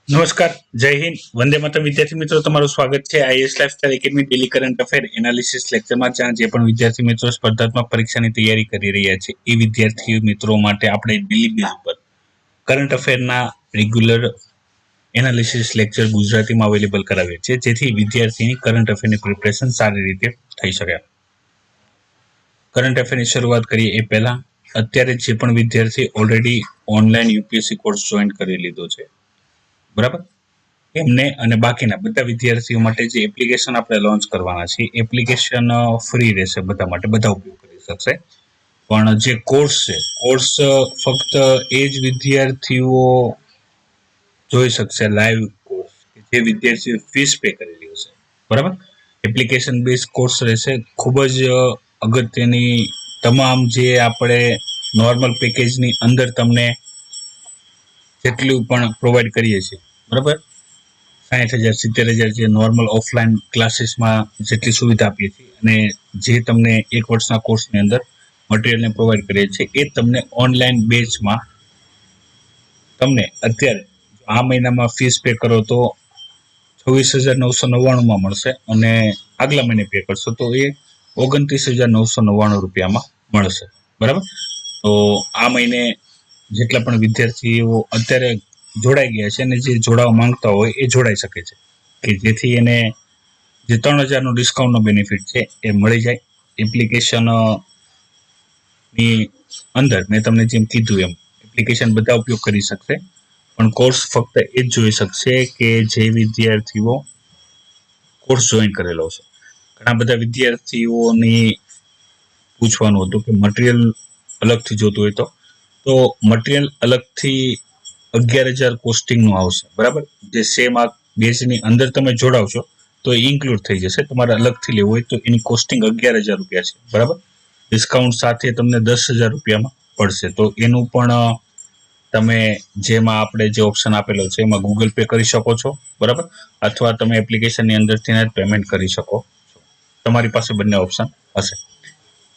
નમસ્કાર, જય હિન્દ, વંદે માતરમ વિદ્યાર્થી મિત્રો, તમારું સ્વાગત છે IS lifestyle academy daily current affair analysis લેક્ચરમાં. જ્યાં જે પણ વિદ્યાર્થી મિત્રો સ્પર્ધાત્મક પરીક્ષાની તૈયારી કરી રહ્યા છે એ વિદ્યાર્થી મિત્રો માટે આપણે ડેલી બેઝ પર કરંટ અફેરના રેગ્યુલર એનાલિસિસ લેક્ચર ગુજરાતીમાં અવેલેબલ કરાવીએ છીએ, જેથી વિદ્યાર્થીની કરંટ અફેરની પ્રિપરેશન સારી રીતે થઈ શકે. કરંટ અફેરની શરૂઆત કરીએ એ પહેલા અત્યારે જે પણ વિદ્યાર્થી already online UPSC course join કરી લીધો છે, બરાબર, એમને અને બાકીના બધા વિદ્યાર્થીઓ માટે જે એપ્લિકેશન આપણે લોન્ચ કરવાના છે એપ્લિકેશન ફ્રી રહેશે બધા માટે, બધા ઉપયોગ કરી શકશે. પણ જે કોર્સ છે, કોર્સ ફક્ત એ જ વિદ્યાર્થીઓ જોઈ શકશે લાઈવ કોર્સ જે વિદ્યાર્થીઓ ફીસ પે કરેલી હશે, બરાબર. એપ્લિકેશન બેઝ કોર્સ રહેશે. ખૂબ જ અગત્યની તમામ જે આપણે નોર્મલ પેકેજની અંદર તમને જેટલું પણ પ્રોવાઈડ કરીએ છીએ, બરાબર, 60,000 70,000 જે નોર્મલ ઓફલાઈન ક્લાસીસમાં જેટલી સુવિધા આપીએ છીએ અને જે તમને એક વર્ષના કોર્સની અંદર મટીરિયલને પ્રોવાઈડ કરીએ છીએ એ તમને ઓનલાઈન બેચમાં તમને અત્યારે આ મહિનામાં ફીસ પે કરો તો 26,999 મળશે અને આગલા મહિને પે કરશો તો એ 29,999 રૂપિયામાં મળશે, બરાબર. તો આ મહિને જેટલા પણ વિદ્યાર્થીઓ અત્યારે જોડાઈ ગયા છે અને જે જોડાવા માંગતા હોય એ જોડાઈ શકે છે, કે જેથી એને જે 3,000નો ડિસ્કાઉન્ટનો બેનિફિટ છે એ મળી જાય. એપ્લિકેશન ની અંદર મેં તમને જેમ કીધું એમ એપ્લિકેશન બધા ઉપયોગ કરી શકશે, પણ કોર્સ ફક્ત એ જ જોઈ શકશે કે જે વિદ્યાર્થીઓ કોર્સ જોઈન કરેલો છે. ઘણા બધા વિદ્યાર્થીઓની પૂછવાનું હતું કે મટીરિયલ અલગથી જોતું હોય તો મટીરિયલ અલગથી 11,000 કોસ્ટિંગનું આવશે, બરાબર. જે સેમ આ બેચની અંદર તમે જોડાવશો તો એ ઇન્ક્લુડ થઈ જશે. તમારે અલગથી લેવું હોય તો એની કોસ્ટિંગ 11,000 રૂપિયા છે, બરાબર. ડિસ્કાઉન્ટ સાથે તમને 10,000 રૂપિયામાં પડશે. તો એનું પણ તમે જેમાં આપણે જે ઓપ્શન આપેલો છે એમાં ગૂગલ પે કરી શકો છો, બરાબર, અથવા તમે એપ્લિકેશનની અંદરથી જ પેમેન્ટ કરી શકો છો. તમારી પાસે બંને ઓપ્શન હશે.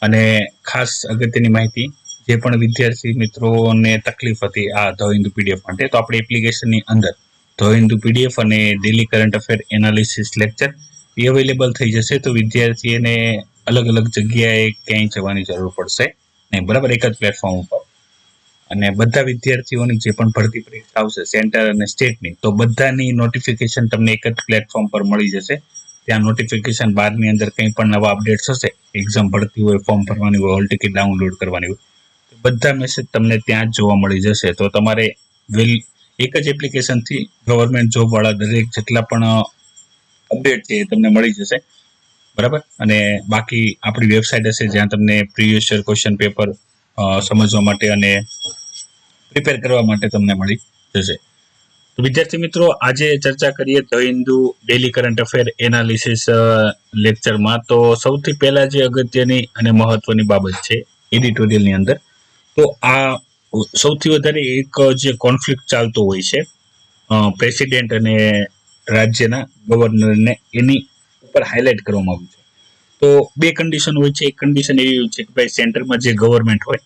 અને ખાસ અગત્યની માહિતી, જે પણ વિદ્યાર્થી મિત્રોને તકલીફ હતી આ ધ હિન્દુ પીડીએફ માટે, તો આપણે એપ્લિકેશનની અંદર ધ હિન્દુ પીડીએફ અને daily current affair analysis lecture એ અવેલેબલ થઈ જશે. તો વિદ્યાર્થીને અલગ અલગ જગ્યાએ ક્યાંય જવાની જરૂર પડશે નહીં, બરાબર, એક જ પ્લેટફોર્મ ઉપર. અને બધા વિદ્યાર્થીઓની જે પણ ભરતી પરીક્ષા આવશે સેન્ટર અને સ્ટેટની, તો બધાની નોટિફિકેશન તમને એક જ પ્લેટફોર્મ પર મળી જશે. ત્યાં નોટિફિકેશન બારની અંદર કંઈ પણ નવા અપડેટ્સ હશે, એક્ઝામ ભરતી હોય, ફોર્મ ભરવાની હોય, હોલ ટિકિટ ડાઉનલોડ કરવાની હોય, બધા મેસેજ તમને ત્યાં જ જોવા મળી જશે. તો તમારે એક જ એપ્લિકેશનથી ગવર્મેન્ટ જોબ વાળા દરેક જેટલા પણ અપડેટ છે એ તમને મળી જશે, બરાબર. અને બાકી આપણી વેબસાઇટ હશે જ્યાં તમને પ્રીવિયસ યર ક્વેશ્ચન પેપર સમજવા માટે અને પ્રિપેર કરવા માટે તમને મળી જશે. તો વિદ્યાર્થી મિત્રો, આજે ચર્ચા કરીએ the Hindu daily current affair analysis લેક્ચરમાં. તો સૌથી પહેલા જે અગત્યની અને મહત્વની બાબત છે એડિટોરિયલની અંદર, તો આ સૌથી વધારે એક જે કોન્ફ્લિક્ટ ચાલતો હોય છે પ્રેસિડેન્ટ અને રાજ્યના ગવર્નરને, એની ઉપર હાઇલાઇટ કરવામાં આવ્યું છે. તો બે કન્ડિશન હોય છે. એક કન્ડિશન એવી હોય છે કે ભાઈ સેન્ટરમાં જે ગવર્મેન્ટ હોય,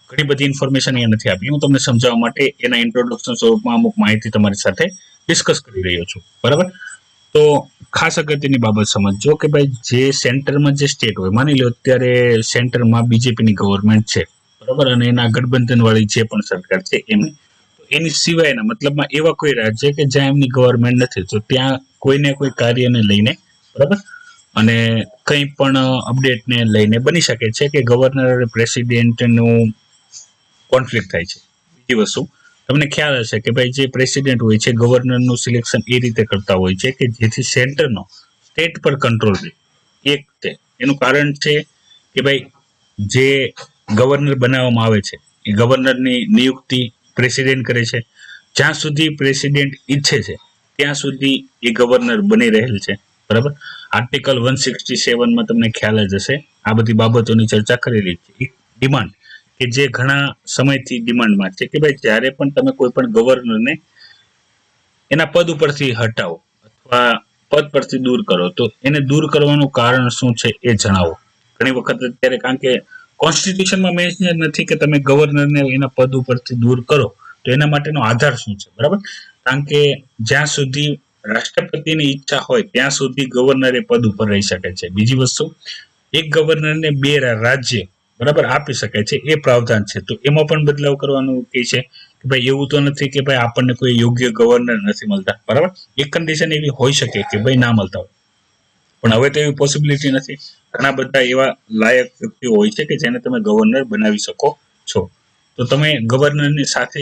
ઘણી બધી ઇન્ફોર્મેશન અહીંયા નથી આપી, હું તમને સમજાવવા માટે એના ઇન્ટ્રોડક્શન સ્વરૂપમાં અમુક માહિતી તમારી સાથે ડિસ્કસ કરી રહ્યો છું, બરાબર. તો ખાસ અગત્યની બાબત સમજજો કે ભાઈ જે સેન્ટરમાં જે સ્ટેટ હોય, માની લો અત્યારે સેન્ટરમાં બીજેપીની ગવર્મેન્ટ છે, બરાબર, અને એના ગઠબંધન વાળી જે પણ સરકાર છે એમની, એની સિવાયના મતલબમાં એવા કોઈ રાજ્ય કે જ્યાં એમની ગવર્મેન્ટ નથી, તો ત્યાં કોઈને કોઈ કાર્યને લઈને, બરાબર, અને કંઈ પણ અપડેટને લઈને બની શકે છે કે ગવર્નર અને પ્રેસિડેન્ટનું કોન્ફ્લિક્ટ થાય છે. બીજી વસ્તુ તમને ખ્યાલ હશે કે ભાઈ જે પ્રેસિડેન્ટ હોય છે ગવર્નરનું સિલેક્શન એ રીતે કરતા હોય છે કે જેથી સેન્ટરનો સ્ટેટ પર કંટ્રોલ રહે. એક છે એનું કારણ છે કે ભાઈ જે ગવર્નર બનાવવામાં આવે છે એ ગવર્નરની નિયુક્તિ પ્રેસિડેન્ટ કરે છે. જ્યાં સુધી પ્રેસિડેન્ટ ઈચ્છે છે ત્યાં સુધી એ ગવર્નર બની રહેલ છે, બરાબર. આર્ટિકલ 167માં તમને ખ્યાલ જ હશે, આ બધી બાબતોની ચર્ચા કરેલી છે. એક ડિમાન્ડ કે જે ઘણા સમયથી ડિમાન્ડમાં છે કે ભાઈ જ્યારે પણ તમે કોઈ પણ ગવર્નરને એના પદ ઉપરથી હટાવો અથવા પદ પરથી દૂર કરો, તો એને દૂર કરવાનું કારણ શું છે એ જણાવો. ઘણી વખત અત્યારે, કારણ કે કોન્સ્ટિટ્યુશનમાં મેન્શન નથી કે તમે ગવર્નરને એના પદ ઉપરથી દૂર કરો તો એના માટેનો આધાર શું છે, બરાબર. કારણ કે જ્યાં સુધી રાષ્ટ્રપતિની ઈચ્છા હોય ત્યાં સુધી ગવર્નર એ પદ ઉપર રહી શકે છે. બીજી વસ્તુ, એક ગવર્નરને બે રાજ્ય બરાબર આપી શકે છે, એ પ્રાવધાન છે. તો એમાં પણ બદલાવ કરવાનું કહે છે કે ભાઈ એવું તો નથી કે ભાઈ આપણને કોઈ યોગ્ય ગવર્નર નથી મળતા, બરાબર. એક કન્ડિશન એવી હોઈ શકે કે ભાઈ ના મળતા હોય, પણ હવે તો એવી પોસિબિલિટી નથી. ઘણા બધા એવા લાયક વ્યક્તિઓ હોય છે કે જેને તમે ગવર્નર બનાવી શકો છો. તો તમે ગવર્નરની સાથે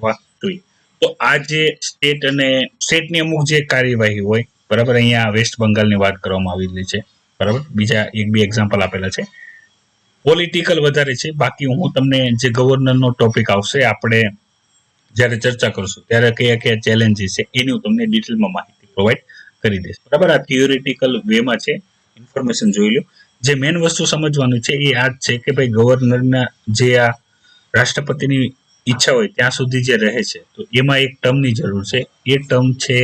વાત જોઈએ તો આ જે સ્ટેટની અમુક જે કાર્યવાહી હોય, બરાબર, અહીંયા વેસ્ટ બંગાળની વાત કરવામાં આવેલી છે, બરાબર. બીજા એક બે એક્ઝામ્પલ આપેલા છે. પોલિટિકલ વધારે છે, બાકી હું તમને જે ગવર્નરનો ટોપિક આવશે આપણે જ્યારે ચર્ચા કરશું ત્યારે કયા કયા ચેલેન્જીસ છે એની હું તમને ડિટેલમાં માહિતી પ્રોવાઈડ કરી દઈશ, બરાબર. આ થિયોરિટિકલ વેમાં છે, ઇન્ફોર્મેશન જોઈ લો. જે મેઇન વસ્તુ સમજવાનું છે એ આ જ છે કે ભાઈ ગવર્નરના જે આ રાષ્ટ્રપતિની ઈચ્છા હોય ત્યાં સુધી જે રહે છે, તો એમાં એક ટર્મની જરૂર છે. એ ટર્મ છે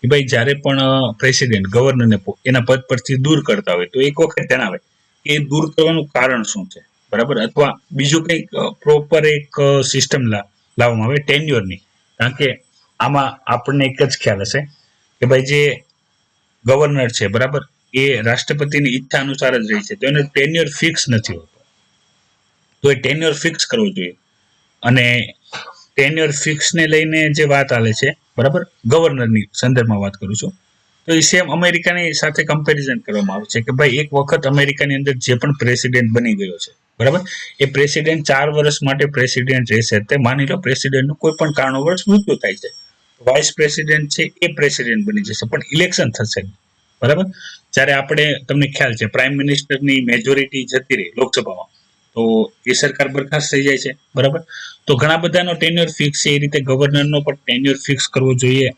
કે ભાઈ જ્યારે પણ પ્રેસિડેન્ટ ગવર્નરને એના પદ પરથી દૂર કરતા હોય તો એક વખત જણાવે કે દૂર કરવાનું કારણ શું છે, બરાબર. અથવા બીજું કંઈક પ્રોપર એક સિસ્ટમ લાવવામાં આવે ટેન્યોરની. કારણ કે આમાં આપણને એક જ ખ્યાલ હશે કે ભાઈ જે ગવર્નર છે, બરાબર, એ રાષ્ટ્રપતિની ઈચ્છા અનુસાર જ રહી છે, તો એનો ટેન્યોર ફિક્સ નથી હોતો. તો એ ટેન્યોર ફિક્સ કરવું જોઈએ. અને ટેન્યોર ફિક્સને લઈને જે વાત ચાલે છે, બરાબર, ગવર્નરની સંદર્ભમાં વાત કરું છું, તો એ સેમ અમેરિકાની સાથે કમ્પેરિઝન કરવામાં આવે છે કે ભાઈ એક વખત અમેરિકાની અંદર જે પણ પ્રેસિડેન્ટ બની ગયો છે, બરાબર, એ પ્રેસિડેન્ટ 4 વર્ષ માટે પ્રેસિડેન્ટ રહેશે. તે માની લો પ્રેસિડેન્ટનું કોઈ પણ કારણોસર મૃત્યુ થાય છે, વાઇસ પ્રેસિડેન્ટ છે એ પ્રેસિડેન્ટ બની જશે, પણ ઇલેક્શન થશે, બરાબર. જ્યારે આપણે, તમને ખ્યાલ છે, પ્રાઇમ મિનિસ્ટરની મેજોરિટી જતી રહી લોકસભામાં, તો એ સરકાર બરખાસ્ત થઈ જાય છે, બરાબર. તો ઘણા બધાનો ટેન્યોર ફિક્સ છે, એ રીતે ગવર્નરનો પણ ટેન્યોર ફિક્સ કરવો જોઈએ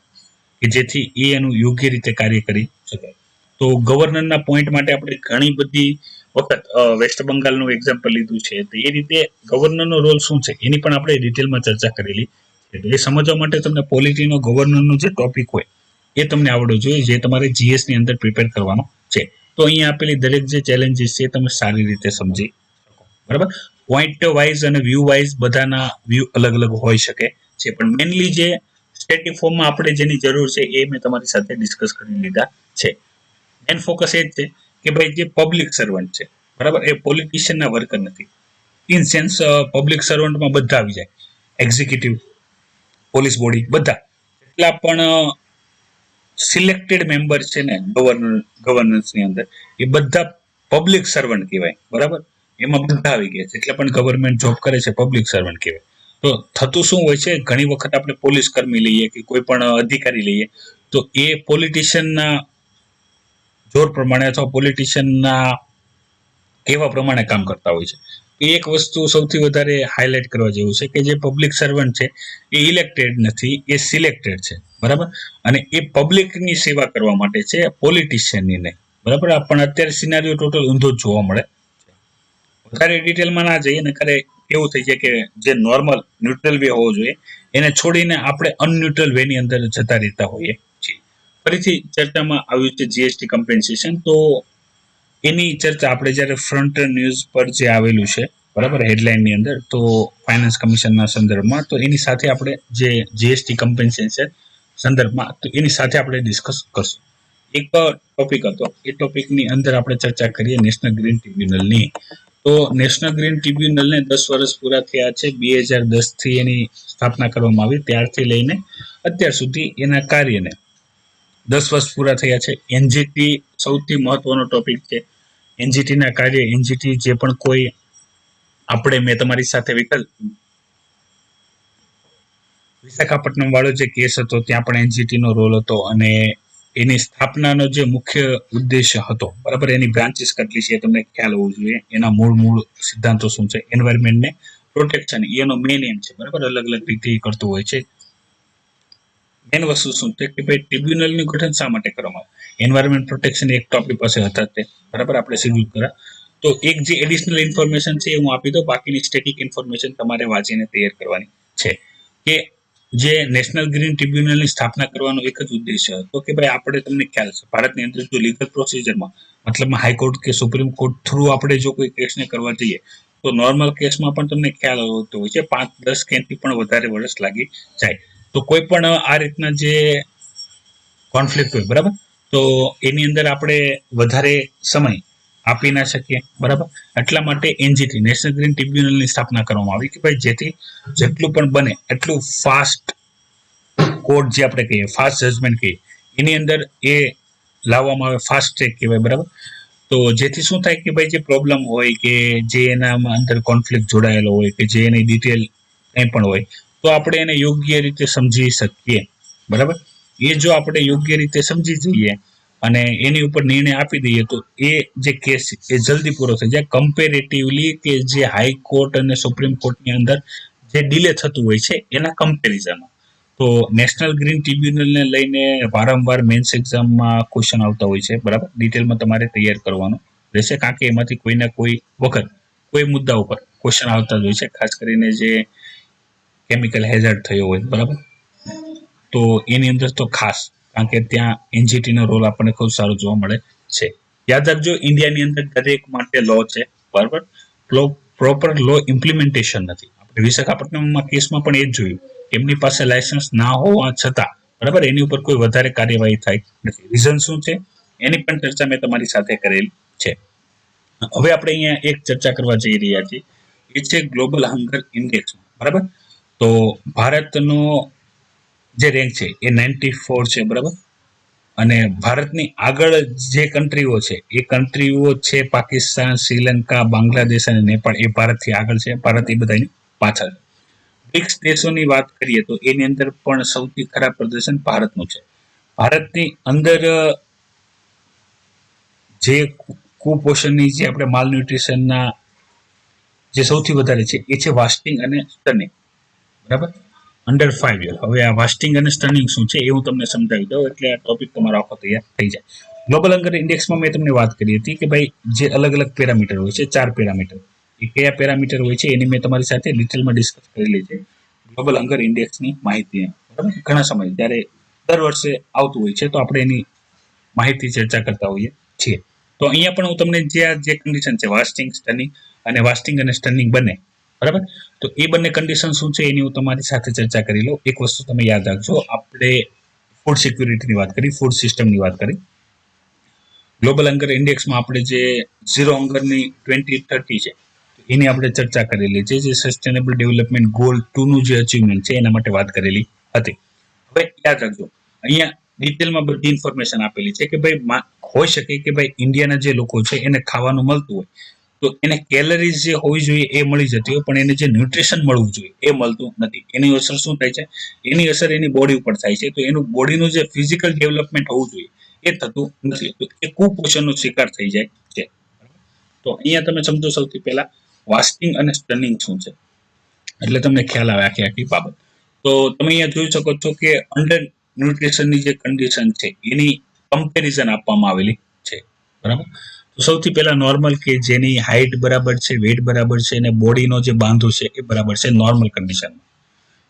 કે જેથી એ એનું યોગ્ય રીતે કાર્ય કરી શકાય. તો ગવર્નરના પોઈન્ટ માટે આપણે ઘણી બધી વખત વેસ્ટ બંગાળનું એક્ઝામ્પલ લીધું છે, તો એ રીતે ગવર્નરનો રોલ શું છે એની પણ આપણે ડિટેલમાં ચર્ચા કરેલી છે. તો એ સમજવા માટે તમને પોલિટીનો ગવર્નરનો જે ટોપિક હોય એ તમને આવડવો જોઈએ, જે તમારે જીએસની અંદર પ્રિપેર કરવાનો છે. તો અહીંયા આપેલી દરેક જે ચેલેન્જીસ છે તમે સારી રીતે સમજી શકો, બરાબર. પોઈન્ટ વાઇઝ અને વ્યૂ વાઇઝ બધાના વ્યૂ અલગ અલગ હોઈ શકે છે, પણ મેઇનલી જે સ્ટેટિક ફોર્મમાં આપણે જેની જરૂર છે એ મેં તમારી સાથે ડિસ્કસ કરી લીધા છે. મેન ફોકસ એ જ છે કે ભાઈ જે પબ્લિક સર્વન્ટ છે, બરાબર, એ પોલિટિશિયનના વર્કર નથી. ઇન સેન્સ પબ્લિક સર્વન્ટમાં બધા આવી જાય, એક્ઝિક્યુટિવ, પોલીસ બોડી, બધા જેટલા પણ સિલેક્ટેડ મેમ્બર છે ને ગવર્નન્સની અંદર, એ બધા પબ્લિક સર્વન્ટ કહેવાય, બરાબર. એમાં બધા આવી ગયા છે, એટલે પણ ગવર્મેન્ટ જોબ કરે છે, પબ્લિક સર્વન્ટ કહેવાય. તો થતું શું હોય છે, ઘણી વખત આપણે પોલીસ કર્મી લઈએ કે કોઈ પણ અધિકારી લઈએ, તો એ પોલિટિશિયનના જોર પ્રમાણે અથવા પોલિટિશિયનના કેવા પ્રમાણે કામ કરતા હોય છે. એક વસ્તુ સૌથી વધારે હાઇલાઇટ કરવા જેવું છે કે જે પબ્લિક સર્વન્ટ છે એ ઇલેક્ટેડ નથી, એ સિલેક્ટેડ છે, બરાબર. અને એ પબ્લિકની સેવા કરવા માટે છે, પોલિટિશિયનની નહીં, બરાબર. પણ અત્યારે સિનારીઓ ટોટલ ઊંધો જ જોવા મળે. વધારે ડિટેલમાં ના જઈએ ને, ખરે એવું થઈ જાય કે જે નોર્મલ ન્યુટ્રલ વે હોવો જોઈએ એને છોડીને આપણે અનન્યુટ્રલ વેની અંદર જતા રહેતા હોઈએ છીએ. ફરીથી ચર્ચામાં આવ્યું છે જીએસટી કમ્પેન્સેશન, તો એની ચર્ચા આપણે જ્યારે ફ્રન્ટ ન્યૂઝ પર જે આવેલું છે, બરાબર, હેડલાઇનની અંદર, તો ફાઇનાન્સ કમિશનના સંદર્ભમાં, તો એની સાથે આપણે જે જીએસટી કમ્પેન્સેશન સંદર્ભમાં, તો એની સાથે આપણે ડિસ્કસ કરશું. એક ટોપિક હતો, એ ટોપિકની અંદર આપણે ચર્ચા કરીએ નેશનલ ગ્રીન ટ્રિબ્યુનલની. તો નેશનલ ગ્રીન ટ્રિબ્યુનલને 10 વર્ષ પૂરા થયા છે. 2010થી એની સ્થાપના કરવામાં આવી, ત્યારથી લઈને અત્યાર સુધી એના કાર્યને 10 વર્ષ પૂરા થયા છે. એનજીટી સૌથી મહત્વનો ટોપિક છે. એનજીટીના કાર્ય, એનજીટી જે પણ કોઈ મેં તમારી સાથે વિશાખાપટ્ટનમ વાળો જે કેસ હતો ત્યાં પણ એનજીટીનો રોલ હતો, અને એની સ્થાપનાનો જે મુખ્ય ઉદ્દેશ્ય હતો, બરાબર, એની બ્રાન્ચીસ કેટલી છે તમને ખ્યાલ હોવો જોઈએ. એના મૂળ સિદ્ધાંતો શું છે, એન્વાયરમેન્ટને પ્રોટેક્શન એનો મેઇન એમ છે, બરાબર. અલગ અલગ રીતે કરતું હોય છે. મેન વસ્તુ શું છે કે ભાઈ ટ્રિબ્યુનલનું ગઠન શા માટે કરવામાં આવે. એન્વાયરમેન્ટ પ્રોટેક્શન એક ટોપિક પાસે હતા તે, બરાબર, આપણે શેડ્યુલ કર્યા. તો એક જે એડિશનલ ઇન્ફોર્મેશન છે એ હું આપી દઉં, બાકીની સ્ટેટિક ઇન્ફોર્મેશન તમારે વાંચીને તૈયાર કરવાની છે. કે જે નેશનલ ગ્રીન ટ્રિબ્યુનલની સ્થાપના કરવાનો એક જ ઉદ્દેશ્ય હતો કે ભાઈ આપણે, તમને ખ્યાલ છે, ભારતની અંદર જો લીગલ પ્રોસિજરમાં, મતલબમાં હાઈકોર્ટ કે સુપ્રીમ કોર્ટ થ્રુ આપણે જો કોઈ કેસને કરવા જઈએ તો નોર્મલ કેસમાં પણ તમને ખ્યાલ હોતો હોય છે 5-10 કે એનાથી પણ વધારે વર્ષ લાગી જાય. તો કોઈ પણ આ રીતના જે કોન્ફ્લિક્ટ હોય, બરાબર, તો એની અંદર આપણે વધારે સમય આપી ના શકીએ, બરાબર. એટલા માટે એનજીટી નેશનલ ગ્રીન ટ્રિબ્યુનલની સ્થાપના કરવામાં આવી કે ભાઈ જેથી જેટલું પણ બને એટલું ફાસ્ટ કોર્ટ જે આપણે કહીએ, ફાસ્ટ જજમેન્ટ કહીએ, એની અંદર એ લાવવામાં આવે, ફાસ્ટ ટ્રેક કહેવાય, બરાબર. તો જેથી શું થાય કે ભાઈ જે પ્રોબ્લેમ હોય કે જે એનામાં અંદર કોન્ફ્લિક્ટ જોડાયેલો હોય કે જે એની ડિટેલ કંઈ પણ હોય, તો આપણે એને યોગ્ય રીતે સમજી શકીએ, બરાબર. એ જો આપણે યોગ્ય રીતે સમજી જઈએ અને એની ઉપર નિર્ણય આપી દઈએ તો એ જે કેસ એ જલ્દી પૂરો થઈ જાય, કમ્પેરેટિવલી કે જે હાઈકોર્ટ અને સુપ્રીમ કોર્ટની અંદર જે ડિલે થતું હોય છે એના કમ્પેરિઝનમાં. તો નેશનલ ગ્રીન ટ્રિબ્યુનલને લઈને વારંવાર મેન્સ એક્ઝામમાં ક્વેશ્ચન આવતા હોય છે, બરાબર. ડિટેલમાં તમારે તૈયાર કરવાનું રહેશે, કારણ કે એમાંથી કોઈના કોઈ વખત કોઈ મુદ્દા ઉપર ક્વેશ્ચન આવતા જ હોય છે, ખાસ કરીને જે કેમિકલ હેઝાર્ડ થયો હોય, બરાબર. તો એની અંદર તો ખાસ, કારણ કે ત્યાં એનજીટીનો રોલ આપણને ખૂબ સારો જોવા મળે છે. યાદ રાખજો, ઇન્ડિયાની અંદર દરેક માટે લો છે, બરાબર. પ્રોપર લો ઇમ્પ્લિમેન્ટેશન નથી. આપણે વિશાખાપટ્ટનમમાં કેસમાં પણ એ જ જોયું, એમની પાસે લાયસન્સ ના હોવા છતાં, બરાબર, એની ઉપર કોઈ વધારે કાર્યવાહી થાય નથી. રીઝન શું છે એની પણ ચર્ચા મેં તમારી સાથે કરેલી છે. હવે આપણે અહીંયા એક ચર્ચા કરવા જઈ રહ્યા છીએ, એ છે ગ્લોબલ હંગર ઇન્ડેક્સ, બરાબર. તો ભારતનો જે રેન્ક છે એ 94 છે, બરાબર. અને ભારતની આગળ જે કન્ટ્રીઓ છે એ કન્ટ્રીઓ છે પાકિસ્તાન, શ્રીલંકા, બાંગ્લાદેશ અને નેપાળ. એ ભારતથી આગળ છે, ભારત એ બધાની પાછળ. બ્રિક્સ દેશોની વાત કરીએ તો એની અંદર પણ સૌથી ખરાબ પ્રદર્શન ભારતનું છે. ભારતની અંદર જે કુપોષણની જે આપણે માલન્યુટ્રિશનના જે સૌથી વધારે છે એ છે વાસ્ટિંગ અને સ્ટર્નિંગ, બરાબર, અંડર 5 યર. હવે આ વાસ્ટિંગ અને સ્ટર્નિંગ શું છે એ હું તમને સમજાવી દઉં, એટલે આ ટોપિક તમારો આખો તૈયાર થઈ જાય. ગ્લોબલ હંગર ઇન્ડેક્સમાં મેં તમને વાત કરી હતી કે ભાઈ જે અલગ અલગ પેરામીટર હોય છે, 4 પેરામીટર, એ કયા પેરામીટર હોય છે એની મેં તમારી સાથે ડિટેલમાં ડિસ્કસ કરેલી છે ગ્લોબલ હંગર ઇન્ડેક્સની માહિતી, બરાબર. ઘણા સમય જ્યારે દર વર્ષે આવતું હોય છે તો આપણે એની માહિતી ચર્ચા કરતા હોઈએ છીએ. તો અહીંયા પણ હું તમને જે કન્ડિશન છે વાસ્ટિંગ, સ્ટર્નિંગ અને સ્ટર્નિંગ બંને, બરાબર. તો એ બંને કન્ડિશન શું છે એની હું તમારી સાથે ચર્ચા કરી લઉં. એક વસ્તુ તમે યાદ રાખજો, આપણે ફૂડ સિક્યુરિટીની વાત કરી, ફૂડ સિસ્ટમની વાત કરી. ગ્લોબલ હંગર ઇન્ડેક્સમાં આપણે જે ઝીરો હંગરની 2030 છે એની આપણે ચર્ચા કરેલી છે, જે સસ્ટેનેબલ ડેવલપમેન્ટ ગોલ 2 નું જે અચીવમેન્ટ છે એના માટે વાત કરેલી હતી. હવે યાદ રાખજો, અહીંયા ડિટેલમાં બધી ઇન્ફોર્મેશન આપેલી છે કે ભાઈ હોઈ શકે કે ભાઈ ઇન્ડિયાના જે લોકો છે એને ખાવાનું મળતું હોય તો એને કેલરીઝ જે હોવી જોઈએ એ મળી જતી હોય, પણ એને જે ન્યુટ્રિશન મળવું જોઈએ એ મળતું નથી. એની અસર શું થાય છે? એની અસર એની બોડી ઉપર થાય છે. તો એનું બોડીનું જે ફિઝિકલ ડેવલપમેન્ટ હોવું જોઈએ એ થતું નથી, તો એ કુપોષણનો શિકાર થઈ જાય છે. તો અહીંયા તમે સમજો સૌથી પહેલા વાસ્ટિંગ અને સ્ટર્નિંગ શું છે, એટલે તમને ખ્યાલ આવે આખી બાબત. તો તમે અહીંયા જોઈ શકો છો કે અંડર ન્યુટ્રિશનની જે કન્ડિશન છે એની કમ્પેરિઝન આપવામાં આવેલી છે, બરાબર. તો સૌથી પહેલા નોર્મલ, કે જેની હાઇટ બરાબર છે, વેટ બરાબર છે અને બોડીનો જે બાંધો છે એ બરાબર છે નોર્મલ કન્ડિશન.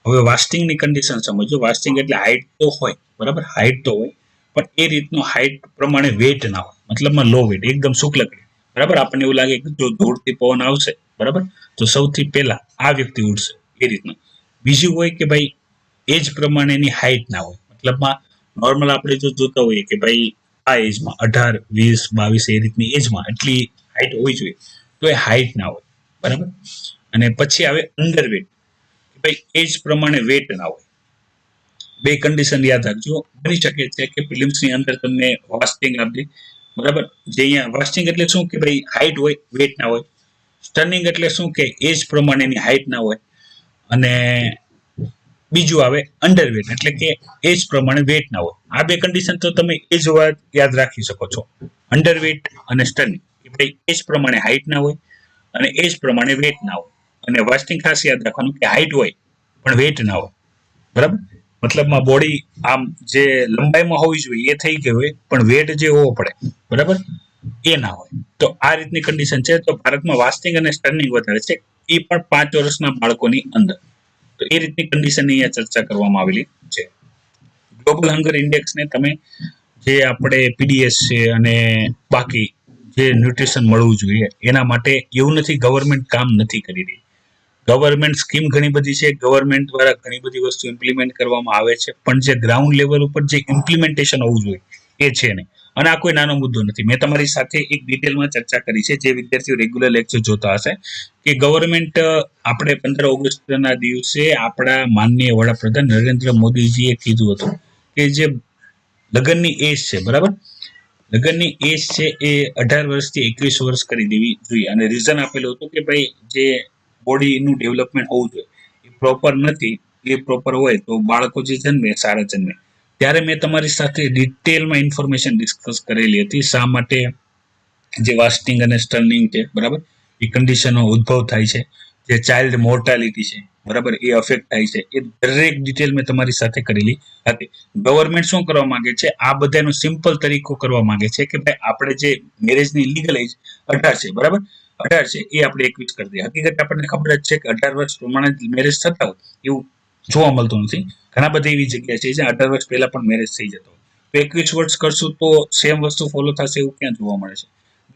હવે વાસ્ટિંગની કન્ડિશન સમજો. વાસ્ટિંગ એટલે હાઇટ તો હોય, બરાબર, હાઇટ તો હોય, પણ એ રીતનું હાઇટ પ્રમાણે વેટ ના હોય, મતલબમાં લો વેટ, એકદમ શુક્લકડી, બરાબર. આપણને એવું લાગે કે જો ધૂળથી પવન આવશે, બરાબર, તો સૌથી પહેલા આ વ્યક્તિ ઉડશે, એ રીતનું. બીજું હોય કે ભાઈ એજ પ્રમાણેની હાઇટ ના હોય, મતલબમાં નોર્મલ આપણે જો જોતા હોઈએ કે ભાઈ આ એજમાં 18, 20, 22 એ રીતની એજમાં એટલી હાઇટ હોવી જોઈએ, તો એ હાઇટ ના હોય, બરાબર. અને પછી આવે અંડરવેટ, કે ભાઈ એજ પ્રમાણે વેટ ના હોય. બે કન્ડિશન યાદ રાખજો. બની શકે છે કે ફિલિમ્સની અંદર તમને વાસ્ટિંગ આપી, બરાબર. જે અહીંયા વાસ્ટિંગ એટલે શું કે ભાઈ હાઇટ હોય, વેટ ના હોય. સ્ટર્નિંગ એટલે શું કે એજ પ્રમાણેની હાઇટ ના હોય. અને બીજું આવે અંડરવેટ, એટલે કે એજ પ્રમાણે વેટ ના હોય. આ બે કન્ડિશન તો તમે એજ વાત યાદ રાખી શકો છો, અંડરવેટ અને સ્ટર્નિંગ. ભાઈ એજ પ્રમાણે હાઇટ ના હોય અને એજ પ્રમાણે વેટ ના હોય. અને વાસ્ટિંગ ખાસ યાદ રાખવાનું કે હાઇટ હોય પણ વેટ ના હોય, બરાબર. મતલબમાં બોડી આમ જે લંબાઈમાં હોવી જોઈએ એ થઈ ગઈ હોય, પણ વેટ જે હોવો પડે, બરાબર, એ ના હોય. તો આ રીતની કન્ડિશન છે. તો ભારતમાં વાસ્ટિંગ અને સ્ટર્નિંગ વધારે છે, એ પણ 5 વર્ષના બાળકોની અંદર. તો એ રીતની કન્ડિશનની અહીંયા ચર્ચા કરવામાં આવેલી છે. ગ્લોબલ હંગર ઇન્ડેક્સને તમે જે આપણે પીડીએસ છે અને બાકી જે ન્યુટ્રિશન મળવું જોઈએ એના માટે એવું નથી ગવર્મેન્ટ કામ નથી કરી રહી. ગવર્મેન્ટ સ્કીમ ઘણી બધી છે, ગવર્મેન્ટ દ્વારા ઘણી બધી વસ્તુ ઇમ્પ્લિમેન્ટ કરવામાં આવે છે, પણ જે ગ્રાઉન્ડ લેવલ ઉપર જે ઇમ્પ્લિમેન્ટેશન હોવું જોઈએ એ છે નહીં. અને આ કોઈ નાનો મુદ્દો નથી. મેં તમારી સાથે એક ડિટેલમાં ચર્ચા કરી છે, જે વિદ્યાર્થીઓ રેગ્યુલર લેક્ચર જોતા હશે, કે ગવર્મેન્ટ આપણે 15 ઓગસ્ટના દિવસે આપણા માનનીય વડાપ્રધાન નરેન્દ્ર મોદીજીએ કીધું હતું કે જે લગ્નની એજ છે, બરાબર, લગ્નની એજ છે એ 18 વર્ષથી 21 વર્ષ કરી દેવી જોઈએ. અને રીઝન આપેલું હતું કે ભાઈ જે બોડીનું ડેવલપમેન્ટ હોવું જોઈએ એ પ્રોપર નથી. એ પ્રોપર હોય તો બાળકો જે જન્મે સારા જન્મે. ત્યારે મેં તમારી સાથે ડિટેલમાં ઇન્ફોર્મેશન ડિસ્કસ કરેલી હતી શા માટે જે વાસ્ટિંગ અને સ્ટર્નિંગ છે, બરાબર, એ કન્ડિશનનો ઉદ્ભવ થાય છે, જે ચાઇલ્ડ મોર્ટાલિટી છે, બરાબર, એ અફેક્ટ થાય છે, એ દરેક ડિટેલ મેં તમારી સાથે કરેલી હતી. ગવર્મેન્ટ શું કરવા માંગે છે, આ બધાનો સિમ્પલ તરીકો કરવા માંગે છે કે ભાઈ આપણે જે મેરેજની લીગલ એજ 18 છે, બરાબર, 18 છે એ આપણે 21 કરી દઈએ. હકીકત આપણને ખબર જ છે કે 18 વર્ષ પ્રમાણે મેરેજ થતા હોય એવું જોવા મળતું નથી. ઘણા બધા એવી જગ્યા છે જ્યાં 18 વર્ષ પહેલા પણ મેરેજ થઈ જતો હોય. તો 21 વર્ષ કરશું તો સેમ વસ્તુ ફોલો થશે એવું ક્યાં જોવા મળે છે.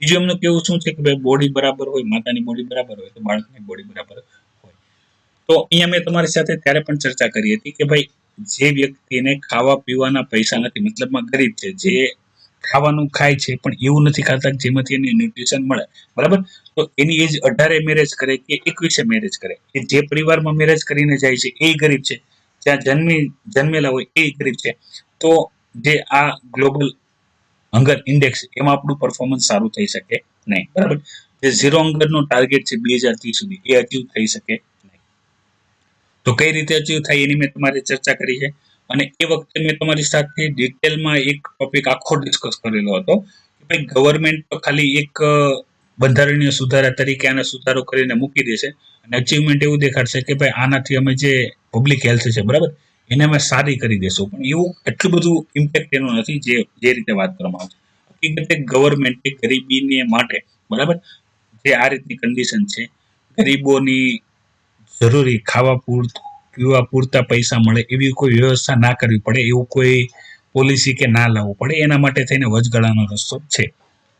બીજું એમનું કેવું શું છે કે ભાઈ બોડી બરાબર હોય, માતાની બોડી બરાબર હોય તો બાળકની બોડી બરાબર હોય. તો અહીંયા મેં તમારી સાથે ત્યારે પણ ચર્ચા કરી હતી કે ભાઈ જે વ્યક્તિને ખાવા પીવાના પૈસા નથી, મતલબમાં ગરીબ છે, જે ખાવાનું ખાય છે પણ એવું નથી ખાતા જેમાંથી એને ન્યુટ્રિશન મળે, બરાબર, તો એની એજ 18 મેરેજ કરે કે 21 મેરેજ કરે, કે જે પરિવારમાં મેરેજ કરીને જાય છે એ ગરીબ છે, જ્યાં જન્મેલા હોય એ ગરીબ છે. તો જે આ ગ્લોબલ હંગર ઇન્ડેક્સ એમાં આપણું પરફોર્મન્સ સારું થઈ શકે નહીં, બરાબર. જે ઝીરો હંગરનો ટાર્ગેટ છે 2030 સુધી એ અચીવ થઈ શકે નહીં. તો કઈ રીતે અચીવ થાય એની મેં તમારી ચર્ચા કરી છે. અને એ વખતે મેં તમારી સાથે ડિટેલમાં એક ટોપિક આખો ડિસ્કસ કરેલો હતો કે ભાઈ ગવર્મેન્ટ તો ખાલી એક બંધારણીય સુધારા તરીકે આને સુધારો કરીને મૂકી દેશે અને અચીવમેન્ટ એવું દેખાડશે કે ભાઈ આનાથી અમે જે પબ્લિક હેલ્થ છે, બરાબર, એને અમે સારી કરી દેશું. પણ એવું એટલું બધું ઇમ્પેક્ટ એનું નથી જે રીતે વાત કરવામાં આવશે. હકીકતે ગવર્મેન્ટે ગરીબીને માટે, બરાબર, જે આ રીતની કન્ડિશન છે, ગરીબોની જરૂરી ખાવા પીવા પૂરતા પૈસા મળે એવી કોઈ વ્યવસ્થા ના કરવી પડે, એવું કોઈ પોલિસી કે ના લાવવું પડે, એના માટે થઈને વચગાળાનો રસ્તો છે.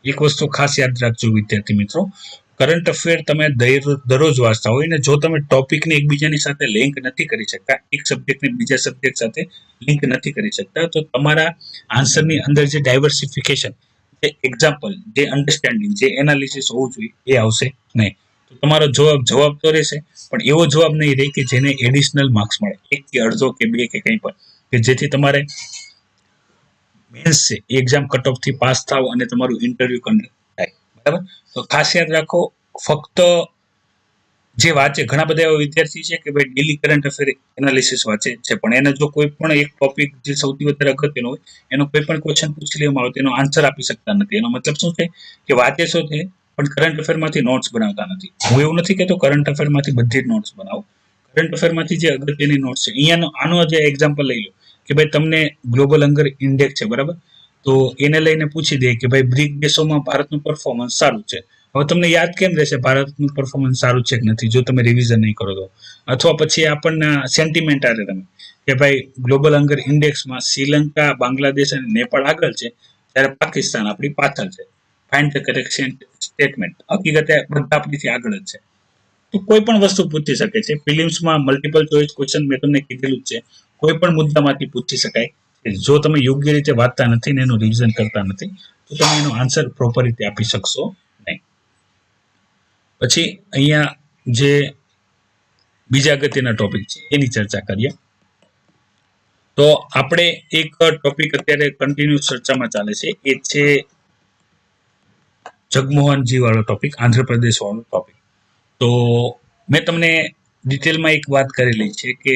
એક વસ્તુ ખાસ યાદ રાખજો વિદ્યાર્થી મિત્રો, કરંટ અફેર તમે દરરોજ વાંચતા હોય ને જો તમે ટોપિકને એકબીજાની સાથે લિંક નથી કરી શકતા, એક સબ્જેક્ટને બીજા સબ્જેક્ટ સાથે લિંક નથી કરી શકતા, તો તમારા આન્સરની અંદર જે ડાયવર્સિફિકેશન, જે એક્ઝામ્પલ, જે અન્ડરસ્ટેન્ડિંગ, જે એનાલિસિસ હોવું જોઈએ એ આવશે નહીં. તો તમારો જવાબ તો રહેશે પણ એવો જવાબ નહીં રહે કે જેને એડિશનલ માર્ક્સ મળે, 1 કે અડધો કે 2 કે કંઈ પણ, કે જેથી તમારે મેન્સ છે એક્ઝામ કટ ઓફ થી પાસ થાવ અને તમારું ઇન્ટરવ્યુ કન્ડક્ટ થાય, બરાબર. તો ખાસ યાદ રાખો, ફક્ત જે વાંચે, ઘણા બધા એવા વિદ્યાર્થી છે કે ભાઈ ડેલી કરંટ અફેર એનાલિસિસ વાંચે છે, પણ એને જો કોઈ પણ એક ટોપિક જે સૌથી વધારે અગત્યનો હોય એનો કોઈ પણ ક્વેશ્ચન પૂછી લેવામાં આવે તો એનો આન્સર આપી શકતા નથી. એનો મતલબ શું છે કે વાંચે છો તે પણ કરંટ અફેરમાંથી નોટ્સ બનાવતા નથી. હું એવું નથી કહેતો કરંટ અફેરમાંથી બધી જ નોટ્સ બનાવો, કરંટ અફેરમાંથી જે અગત્યની નોટ્સ છે, અહીંયાનો આનો જે એક્ઝામ્પલ લઈ લો કે ભાઈ તમને ગ્લોબલ હંગર ઇન્ડેક્સ છે, બરાબર, તો એને લઈને પૂછી દે કે ભાઈ બ્રિક દેશોમાં ભારતનું પરફોર્મન્સ સારું છે. હવે તમને યાદ કેમ રહેશે ભારતનું પરફોર્મન્સ સારું છે કે નથી જો તમે રિવિઝન નહીં કરો તો? અથવા પછી આપણને સેન્ટિમેન્ટ આવે તમે કે ભાઈ ગ્લોબલ હંગર ઇન્ડેક્સમાં શ્રીલંકા, બાંગ્લાદેશ અને નેપાળ આગળ છે, ત્યારે પાકિસ્તાન આપણી પાછળ છે. Find the correct statement. હકીકતે બધા આપણીથી આગળ જ છે. તો કોઈ પણ વસ્તુ પૂછી શકે છે. ફિલિમ્સમાં મલ્ટિપલ ચોઇસ ક્વેશ્ચન મેં તમને કીધેલું જ છે, કોઈ પણ મુદ્દામાંથી પૂછી શકાય. જો તમે યોગ્ય રીતે વાંચતા નથી ને એનું રિવિઝન કરતા નથી તો તમે એનો આન્સર પ્રોપર રીતે આપી શકશો નહીં. પછી અહીંયા જે બીજા અગત્યના ટોપિક છે એની ચર્ચા કરીએ. તો આપણે એક ટોપિક અત્યારે કન્ટિન્યુ ચર્ચામાં ચાલે છે, એ છે જગમોહનજી વાળો ટોપિક, આંધ્રપ્રદેશ વાળો ટોપિક. તો મેં તમને ડિટેલમાં એક વાત કરેલી છે કે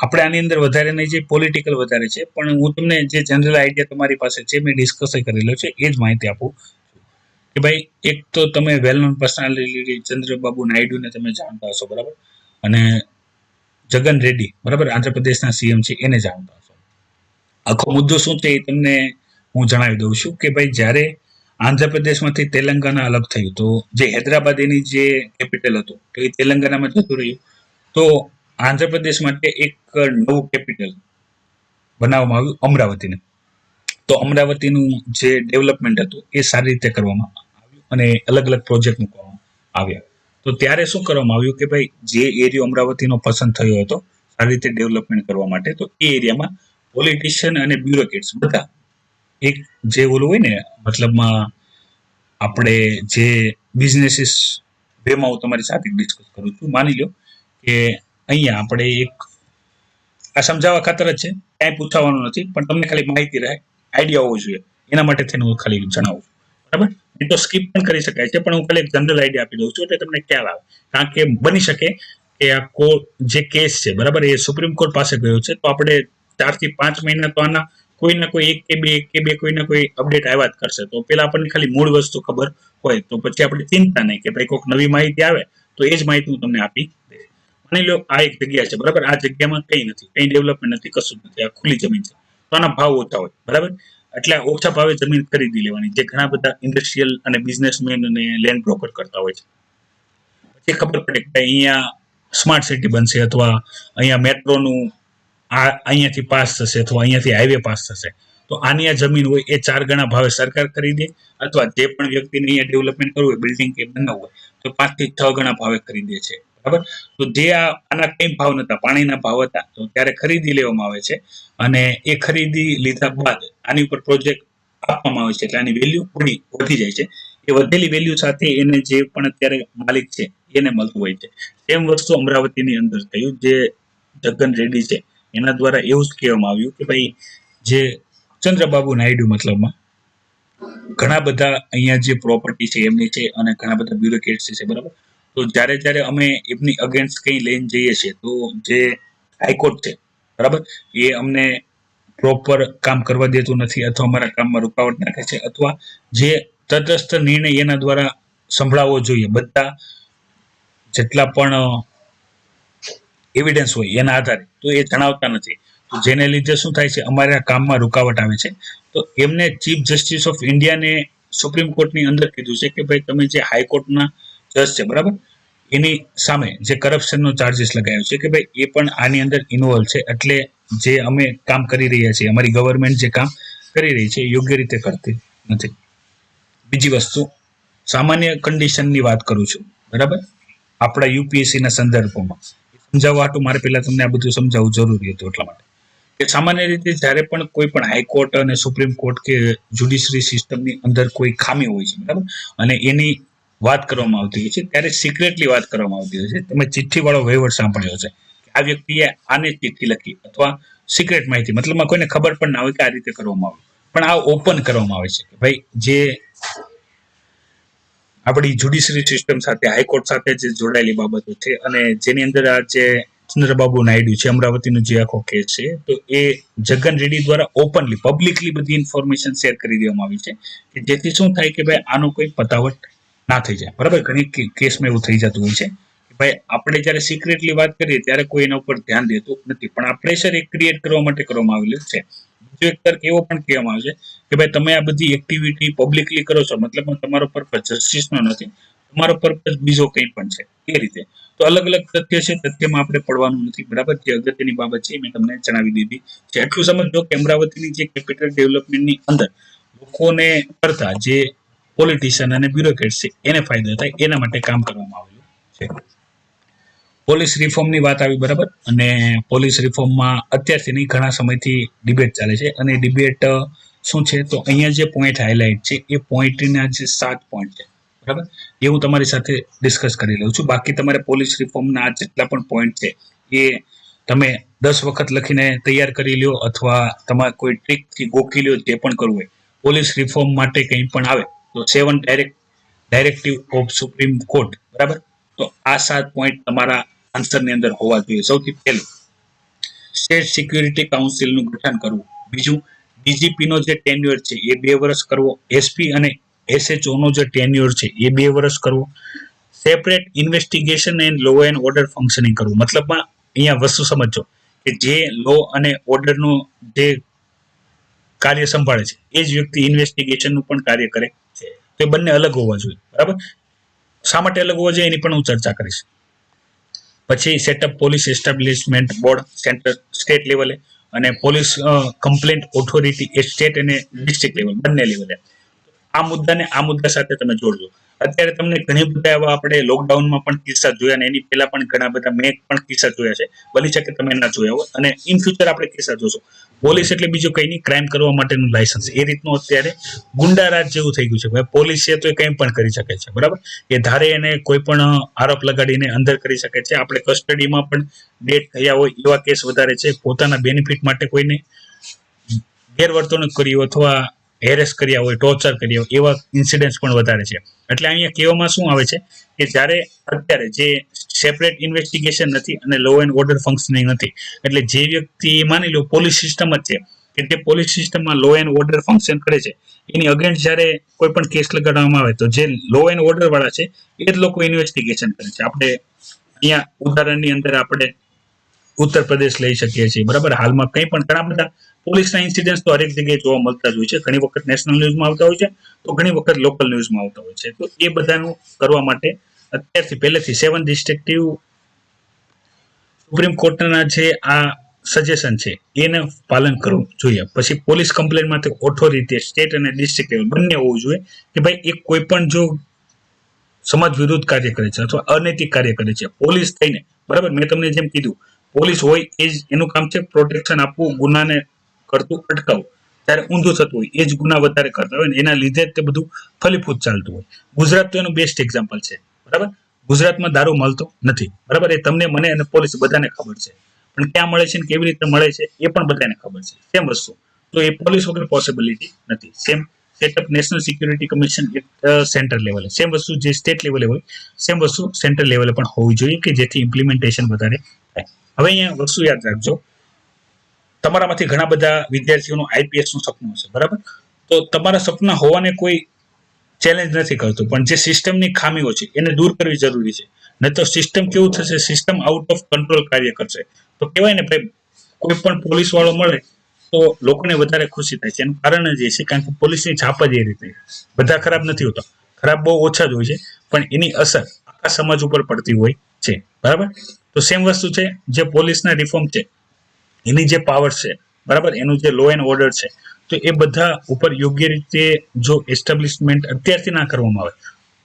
આપણે આની અંદર વધારે નહીં, જે પોલિટિકલ વધારે છે, પણ હું તમને જે જનરલ આઈડિયા તમારી પાસે છે મેં ડિસ્કસ કરેલો છે એ જ માહિતી આપું કે ભાઈ એક તો તમે વેલ નોન પર્સનાલિટી ચંદ્રબાબુ નાયડુને તમે જાણતા હશો, બરાબર, અને જગન રેડ્ડી, બરાબર, આંધ્રપ્રદેશના સીએમ છે, એને જાણતા હશો. આખો મુદ્દો શું છે એ તમને હું જણાવી દઉં છું કે ભાઈ જ્યારે આંધ્રપ્રદેશમાંથી તેલંગાના અલગ થયું તો જે હૈદરાબાદ એની જે કેપિટલ હતું તો એ તેલંગાનામાં જતું રહ્યું. તો આંધ્રપ્રદેશ માટે એક નવું કેપિટલ બનાવવામાં આવ્યું, અમરાવતીને. તો અમરાવતીનું જે ડેવલપમેન્ટ હતું એ સારી રીતે કરવામાં આવ્યું અને અલગ અલગ પ્રોજેક્ટ મૂકવામાં આવ્યા. તો તો ત્યારે શું કરવામાં આવ્યું કે ભાઈ જે એરિયો અમરાવતીનો પસંદ થયો હતો સારી રીતે ડેવલપમેન્ટ કરવા માટે, તો એ એરિયામાં પોલિટિશિયન અને બ્યુરોક્રેટ્સ બધા એક જે ઓલું હોય ને, મતલબમાં આપણે જે બિઝનેસીસ વેમાં હું તમારી સાથે ડિસ્કસ કરું છું. માની લો કે અહીંયા આપણે એક આ સમજાવવા ખાતર જ છે, ક્યાંય પૂછાવાનું નથી, પણ તમને ખાલી માહિતી રહે, આઈડિયા હોવો જોઈએ, એના માટે થઈને હું ખાલી જણાવું છું. બરાબર, એ તો સ્કીપ પણ કરી શકાય છે, પણ હું ખાલી એક જનરલ આઈડિયા આપી દઉં છું એટલે તમને ખ્યાલ આવે. કારણ કે બની શકે કે આ જે કેસ છે, બરાબર, એ સુપ્રીમ કોર્ટ પાસે ગયો છે, તો આપણે 4 થી 5 મહિના તો આના કોઈ ના કોઈ એક કે બે કોઈ ના કોઈ અપડેટ આવ્યા જ કરશે. તો પેલા આપણને ખાલી મૂળ વસ્તુ ખબર હોય તો પછી આપણે ચિંતા નહીં કે ભાઈ કોઈક નવી માહિતી આવે તો એ જ માહિતી હું તમને આપી દઈશ. માની લો આ એક જગ્યા છે, બરાબર, આ જગ્યામાં કંઈ નથી, કંઈ ડેવલપમેન્ટ નથી, કશું નથી, આ ખુલ્લી જમીન છે, તો આના ભાવ ઓછા હોય, બરાબર, એટલે ઓછા ભાવે જમીન ખરીદી લેવાની, જે ઘણા બધા ઇન્ડસ્ટ્રીયલ અને બિઝનેસમેન અને લેન્ડ બ્રોકર કરતા હોય છે. પછી ખબર પડે કે અહીંયા સ્માર્ટ સિટી બનશે, અથવા અહીંયા મેટ્રોનું અહીંયાથી પાસ થશે, અથવા અહીંયાથી હાઈવે પાસ થશે, તો આની આ જમીન હોય એ 4 ગણા ભાવે સરકાર ખરીદે, અથવા જે પણ વ્યક્તિને અહીંયા ડેવલપમેન્ટ કરવું હોય, બિલ્ડિંગ કે બનાવવું હોય, તો 5 થી 6 ગણા ભાવે ખરીદે છે. બરાબર, તો જે આના કંઈ ભાવ નતા, પાણીના ભાવ હતા, તો ત્યારે ખરીદી લેવામાં આવે છે, અને એ ખરીદી લીધા બાદ આની ઉપર પ્રોજેક્ટ આપવામાં આવે છે, એટલે આની વેલ્યુ વધી જાય છે. એ વધેલી વેલ્યુ સાથે એને જે પણ અત્યારે માલિક છે એને મળતું હોય છે. સેમ વસ્તુ અમરાવતીની અંદર થયું, જે જગન રેડ્ડી છે એના દ્વારા એવું જ કહેવામાં આવ્યું કે ભાઈ જે ચંદ્રબાબુ નાયડુ મતલબમાં ઘણા બધા અહીંયા જે પ્રોપર્ટી છે એમની છે, અને ઘણા બધા બ્યુરોક્રેટ્સ છે, બરાબર. તો જ્યારે અમે એમની અગેન્સ્ટ કંઈ લઈને જઈએ છીએ, તો જે હાઈકોર્ટ છે, બરાબર, એ અમને પ્રોપર કામ કરવા દેતું નથી, અથવા અમારા કામમાં રૂકાવટ નાખે છે, અથવા જે તટસ્થ નિર્ણય એના દ્વારા સંભળાવવો જોઈએ, બધા જેટલા પણ એવિડન્સ હોય એના આધારે, તો એ જણાવતા નથી. તો જેને લીધે શું થાય છે, અમારા કામમાં રૂકાવટ આવે છે. તો એમને ચીફ જસ્ટિસ ઓફ ઇન્ડિયાને સુપ્રીમ કોર્ટની અંદર કીધું છે કે ભાઈ તમે જે હાઈકોર્ટના જજ છે, બરાબર, એની સામે જે કરપ્શનનો ચાર્જીસ લગાવ્યો છે કે ભાઈ એ પણ આની અંદર ઇન્વોલ્વ છે, એટલે જે અમે કામ કરી રહ્યા છીએ, અમારી ગવર્મેન્ટ જે કામ કરી રહી છે યોગ્ય રીતે કરતી નથી. બીજી વસ્તુ, સામાન્ય કન્ડિશનની વાત કરું છું, બરાબર, આપણા યુપીએસસીના સંદર્ભમાં સમજાવવા હાટું મારે પહેલા તમને આ બધું સમજાવવું જરૂરી હતું. એટલા માટે કે સામાન્ય રીતે જ્યારે પણ કોઈ પણ હાઈકોર્ટ અને સુપ્રીમ કોર્ટ કે જ્યુડિશરી સિસ્ટમની અંદર કોઈ ખામી હોય છે, બરાબર, અને એની વાત કરવામાં આવતી હોય છે, ત્યારે સિક્રેટલી વાત કરવામાં આવતી હોય છે. તમે ચિઠ્ઠીવાળો વહીવટ સાંભળ્યો છે કે આ વ્યક્તિએ આને ચિઠ્ઠી લખી, અથવા સિક્રેટ માહિતી, મતલબમાં કોઈને ખબર પણ ના હોય કે આ રીતે કરવામાં આવે, પણ આ ઓપન કરવામાં આવે છે કે ભાઈ જે આપણી જ્યુડિશરી સિસ્ટમ સાથે, હાઈકોર્ટ સાથે જે જોડાયેલી બાબતો છે, અને જેની અંદર આ જે ચંદ્રબાબુ નાયડુ છે, અમરાવતીનો જે આખો કેસ છે, તો એ જગન રેડ્ડી દ્વારા ઓપનલી પબ્લિકલી બધી ઇન્ફોર્મેશન શેર કરી દેવામાં આવી છે, કે જેથી શું થાય કે ભાઈ આનો કોઈ પતાવટ ના થઈ જાય. બરાબર, ઘણી કેસમાં એવું થઈ જતું હોય છે કે ભાઈ આપણે જ્યારે સિક્રેટલી વાત કરીએ ત્યારે કોઈ એના ઉપર ધ્યાન દેતું નથી, પણ આ પ્રેશર એક ક્રિએટ કરવા માટે કરવામાં આવેલું છે. બીજો એક તર્ક એવો પણ કહેવામાં આવે છે કે ભાઈ તમે આ બધી એક્ટિવિટી પબ્લિકલી કરો છો, મતલબ તમારો પર્પઝ જસ્ટિસનો નથી, તમારો પર્પઝ બીજો કંઈ પણ છે, એ રીતે. તો અલગ અલગ તથ્ય છે, તથ્યમાં આપણે પડવાનું નથી, બરાબર. જે અગત્યની બાબત છે મેં તમને જણાવી દીધી છે. એટલું સમજો કે અમરાવતીની જે કેપિટલ ડેવલપમેન્ટની અંદર લોકોને કરતા જે પોલિટિશિયન અને બ્યુરોક્રેટ્સ છે એને ફાયદો થાય, એના માટે કામ કરવામાં આવેલું છે. પોલીસ રિફોર્મની વાત આવી, બરાબર, અને પોલીસ રિફોર્મમાં અત્યારથી નહીં ઘણા સમયથી ડિબેટ ચાલે છે, અને ડિબેટ શું છે, તો અહીંયા જે પોઈન્ટ હાઇલાઇટ છે એ પોઈન્ટના જે 7 પોઈન્ટ છે, બરાબર, એ હું તમારી સાથે ડિસ્કસ કરી લઉં છું. બાકી તમારે પોલીસ રિફોર્મના આ જેટલા પણ પોઈન્ટ છે એ તમે 10 વખત લખીને તૈયાર કરી લ્યો, અથવા તમારે કોઈ ટ્રીકથી ગોખી લ્યો, જે પણ કરવું હોય. પોલીસ રિફોર્મ માટે કંઈ પણ આવે તો 7 ડાયરેક્ટિવ ઓફ સુપ્રીમ કોર્ટ, બરાબર, તો આ 7 પોઈન્ટ તમારા આન્સરની અંદર હોવા જોઈએ. સૌથી પહેલું, સ્ટેટ સિક્યુરિટી કાઉન્સિલનું ગઠન કરવું. બીજું, ડીજીપીનો જે ટેન્યુઅર છે એ 2 વર્ષ કરવો. એસપી અને એસએચઓનો જે ટેન્યુઅર છે એ 2 વર્ષ કરવો. Separate investigation and law and order functioning કરવું. મતલબમાં અહીંયા વસ્તુ સમજો કે જે લો અને ઓર્ડરનું જે કાર્ય સંભાળે છે એ જ વ્યક્તિ ઇન્વેસ્ટિગેશનનું પણ કાર્ય કરે છે. તો એ બંને અલગ હોવા જોઈએ, બરાબર. શા માટે અલગ હોવા જોઈએ એની પણ હું ચર્ચા કરીશ. પછી setup police establishment board state લેવલે, અને પોલીસ કમ્પ્લેન્ટ ઓથોરિટી એ સ્ટેટ અને ડિસ્ટ્રિક્ટ લેવલ બંને લેવલે. આ મુદ્દાને આ મુદ્દા સાથે તમે જોડજો. અત્યારે તમને ઘણી બધા એવા આપણે લોકડાઉનમાં પણ કિસ્સા જોયા અને એની પહેલા પણ ઘણા બધા મેં પણ કિસ્સા જોયા છે. બની શકે તમે ના જોયા હોય અને ઇન ફ્યુચર આપણે કિસ્સા જોશું. પોલીસ એટલે બીજું કંઈ નહીં, ક્રાઇમ કરવા માટેનું લાયસન્સ. એ રીતનું અત્યારે ગુંડા રાજ જેવું થઈ ગયું છે. ભાઈ પોલીસ છે તો એ કંઈ પણ કરી શકે છે, બરાબર. એ ધારે એને કોઈ પણ આરોપ લગાડીને અંદર કરી શકે છે. આપણે કસ્ટડીમાં પણ ડેટ થયા હોય એવા કેસ વધારે છે. પોતાના બેનિફિટ માટે કોઈને ગેરવર્તણૂક કરી હોય અથવા હેરેસ કર્યા હોય, ટોર્ચર કર્યા હોય એવા ઇન્સિડન્ટ્સ પણ વધારે છે. એટલે અહીંયા કહેવામાં શું આવે છે કે જ્યારે અત્યારે જે સેપરેટ ઇન્વેસ્ટિગેશન નથી અને લો એન્ડ ઓર્ડર ફંક્શનિંગ નથી, એટલે જે વ્યક્તિ માની લો પોલીસ સિસ્ટમ જ છે કે તે પોલીસ સિસ્ટમમાં લો એન્ડ ઓર્ડર ફંક્શન કરે છે, એની અગેન્સ્ટ જ્યારે કોઈ પણ કેસ લગાડવામાં આવે તો જે લો એન્ડ ઓર્ડર વાળા છે એ જ લોકો ઇન્વેસ્ટિગેશન કરે છે. આપણે અહીંયા ઉદાહરણની અંદર આપણે ઉત્તર પ્રદેશ લઈ શકીએ છીએ, બરાબર. હાલમાં કંઈ પણ ઘણા બધા પોલીસના ઇન્સિડન્ટ તો હરેક જગ્યાએ જોવા મળતા જ હોય છે. ઘણી વખત નેશનલ ન્યૂઝમાં આવતા હોય છે તો ઘણી વખત લોકલ ન્યૂઝમાં આવતા હોય છે. તો એ બધાનું કરવા માટે અત્યારથી પહેલેથી 7 ડિસ્ટ્રિક્ટિવ સુપ્રીમ કોર્ટના જે આ સજેશન છે એને પાલન કરવું જોઈએ. પછી પોલીસ કમ્પ્લેન્ટમાંથી ઓથોરિટી સ્ટેટ અને ડિસ્ટ્રિક્ટ લેવલ બંને હોવું જોઈએ કે ભાઈ એક કોઈ પણ જો સમાજ વિરુદ્ધ કાર્ય કરે છે અથવા અનૈતિક કાર્ય કરે છે પોલીસ થઈને, બરાબર. મેં તમને જેમ કીધું, પોલીસ હોય એ જ એનું કામ છે પ્રોટેક્શન આપવું, ગુનાને કરતું અટકાવવું. ત્યારે ઊંધું થતું હોય એ જ ગુના વધારે કરતા હોય ને એના લીધે જ તે બધું ફલીફૂટ ચાલતું હોય. ગુજરાત તો એનું બેસ્ટ એક્ઝામ્પલ છે, બરાબર. ગુજરાતમાં દારૂ મળતો નથી, બરાબર. એ તમને, મને અને પોલીસ બધાને ખબર છે. પણ ક્યાં મળે છે ને કેવી રીતે મળે છે એ પણ બધાને ખબર છે. સેમ વસ્તુ તો એ પોલીસ વગર પોસિબિલિટી નથી. Same setup national security commission centre લેવલે, સેમ વસ્તુ જે સ્ટેટ લેવલે હોય સેમ વસ્તુ સેન્ટ્રલ લેવલે પણ હોવી જોઈએ કે જેથી ઇમ્પ્લિમેન્ટેશન વધારે થાય. હવે અહીંયા વસ્તુ યાદ રાખજો, તમારામાંથી ઘણા બધા વિદ્યાર્થીઓનું આઈપીએસનું સપનું હશે, બરાબર. તો તમારા સપના હોવાને કોઈ ચેલેન્જ નથી કરતું, પણ જે સિસ્ટમની ખામીઓ છે એને દૂર કરવી જરૂરી છે. નહીં તો સિસ્ટમ કેવું થશે, સિસ્ટમ આઉટ ઓફ કંટ્રોલ કાર્ય કરશે. તો કહેવાય ને ભાઈ, કોઈ પણ પોલીસ વાળો મળે તો લોકોને વધારે ખુશી થાય છે. એનું કારણ જ એ છે કારણ કે પોલીસની છાપ જ એ રીતે. બધા ખરાબ નથી હોતા, ખરાબ બહુ ઓછા જ હોય છે, પણ એની અસર આખા સમાજ ઉપર પડતી હોય છે, બરાબર. તો સેમ વસ્તુ છે, જે પોલીસના રિફોર્મ છે એની જે પાવર છે, બરાબર, એનું જે લો એન્ડ ઓર્ડર છે, તો એ બધા ઉપર યોગ્ય રીતે જો એસ્ટાબ્લિશમેન્ટ અત્યારથી ના કરવામાં આવે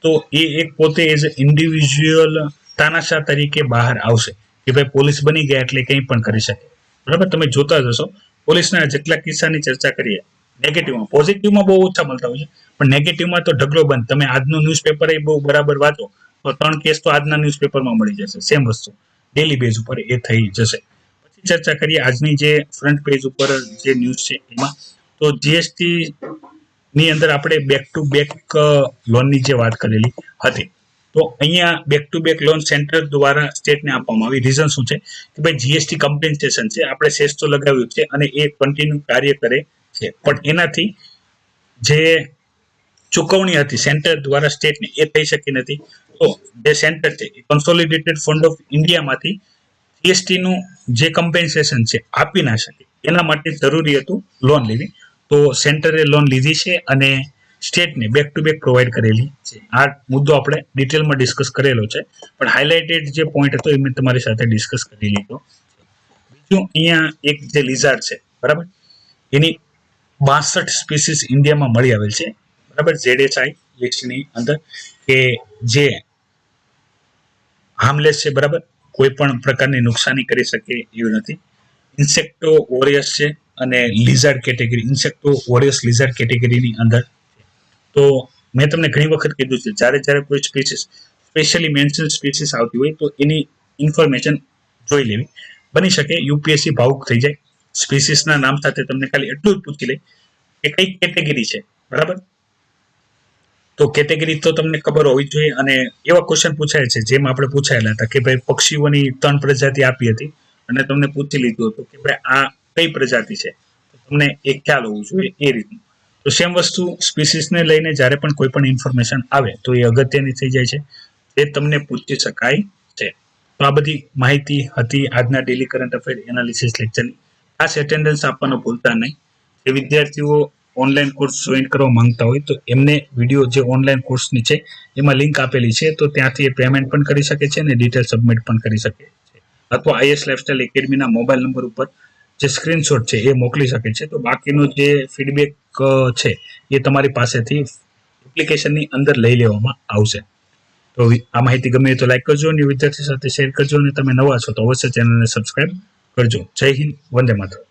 તો એ એક પોતે એઝ અ ઇન્ડિવિજ્યુઅલ તાનાશાહ તરીકે બહાર આવશે કે ભાઈ પોલીસ બની ગયા એટલે કંઈ પણ કરી શકે, બરાબર. તમે જોતા જ હશો પોલીસના જેટલા કિસ્સાની ચર્ચા કરીએ નેગેટિવમાં, પોઝિટિવમાં બહુ ઓછા મળતા હોય છે, પણ નેગેટિવમાં તો ઢગલો બંધ. તમે આજનું ન્યૂઝપેપર એ બહુ બરાબર વાંચો તો 3 કેસ તો આજના ન્યૂઝપેપરમાં મળી જશે. સેમ વસ્તુ ડેલી બેઝ ઉપર એ થઈ જશે. પછી ચર્ચા કરીએ આજની જે ફ્રન્ટ પેજ ઉપર જે ન્યૂઝ છે એમાં, તો જીએસટી ની અંદર આપણે બેક ટુ બેક લોનની જે વાત કરેલી હતી, તો અહીંયા back to back loan centre દ્વારા સ્ટેટને આપવામાં આવી. રીઝન શું છે કે ભાઈ જીએસટી કમ્પેન્સેશન છે, આપણે સેસ તો લગાવ્યું છે અને એ કન્ટિન્યુ કાર્ય કરે છે, પણ એનાથી જે ચૂકવણી હતી સેન્ટર દ્વારા સ્ટેટને એ થઈ શકી નથી. તો જે સેન્ટર છે એ કન્સોલિડેટેડ ફંડ ઓફ ઇન્ડિયામાંથી જીએસટીનું જે કમ્પેન્સેશન છે આપી ના શકે, એના માટે જરૂરી હતું લોન લેવી. તો સેન્ટરે લોન લીધી છે અને સ્ટેટને બેક ટુ બેક પ્રોવાઈડ કરેલી છે. આ મુદ્દો આપણે ડિટેલમાં ડિસ્કસ કરેલો છે, પણ હાઇલાઇટેડ જે પોઈન્ટ હતો એ મેં તમારી સાથે ડિસ્કસ કરી લીધો. બીજું અહીંયા એક જે લિઝાર્ડ છે, બરાબર, એની 62 સ્પીસીસ ઇન્ડિયામાં મળી આવેલ છે, બરાબર, ZHI લિસ્ટની અંદર, કે જે હાર્મલેસ છે, બરાબર, કોઈ પણ પ્રકારની નુકસાની કરી શકે એવું નથી. ઇન્સેક્ટો વોરિયસ છે અને લિઝાર્ડ કેટેગરી, ઇન્સેક્ટો વોરિયસ લિઝાર્ડ કેટેગરીની અંદર. તો મેં તમને ઘણી વખત કીધું છે જ્યારે કોઈ સ્પીસીસ સ્પેશિયલી મેન્શન સ્પીસીસ આવતી હોય તો એની ઇન્ફોર્મેશન જોઈ લેવી. બની શકે યુપીએસસી ભાવુક થઈ જાય, સ્પીસીસના નામ સાથે તમને ખાલી એટલું જ પૂછી લે કે કઈ કેટેગરી છે, બરાબર. તો કેટેગરી તો તમને ખબર હોવી જોઈએ. અને એવા ક્વેશ્ચન પૂછાય છે જેમ આપણે પૂછાયેલા હતા કે ભાઈ પક્ષીઓની 3 પ્રજાતિ આપી હતી અને તમને પૂછી લીધું હતું કે ભાઈ આ કઈ પ્રજાતિ છે, તો તમને એક ખ્યાલ હોવું જોઈએ એ રીતનું. તો સેમ વસ્તુ સ્પીસીસને લઈને જ્યારે પણ કોઈ પણ ઇન્ફોર્મેશન આવે તો એ અગત્યની થઈ જાય છે, એ તમને પૂછી શકાય છે. તો આ બધી માહિતી હતી આજના ડેલી કરંટ અફેર એનાલિસિસ લેક્ચરની. ખાસ એટેન્ડન્સ આપવાનું ભૂલતા નહીં. જે વિદ્યાર્થીઓ ઓનલાઈન કોર્સ જોઈન કરવા માંગતા હોય તો એમને વિડીયો જે ઓનલાઈન કોર્સની છે એમાં લિંક આપેલી છે, તો ત્યાંથી એ પેમેન્ટ પણ કરી શકે છે અને ડિટેલ સબમિટ પણ કરી શકે છે, અથવા આઈએસ લાઇફસ્ટાઈલ એકેડમીના મોબાઈલ નંબર ઉપર જે સ્ક્રીનશોટ છે એ મોકલી શકે છે. તો બાકીનો જે ફીડબેક છે એ તમારી પાસેથી એપ્લિકેશનની અંદર લઈ લેવામાં આવશે. તો આ માહિતી ગમે તો લાઈક કરજો અને વિદ્યાર્થી સાથે શેર કરજો, અને તમે નવા છો તો અવશ્ય ચેનલને સબસ્ક્રાઇબ કરજો. જય હિન્દ, વંદે માતરમ.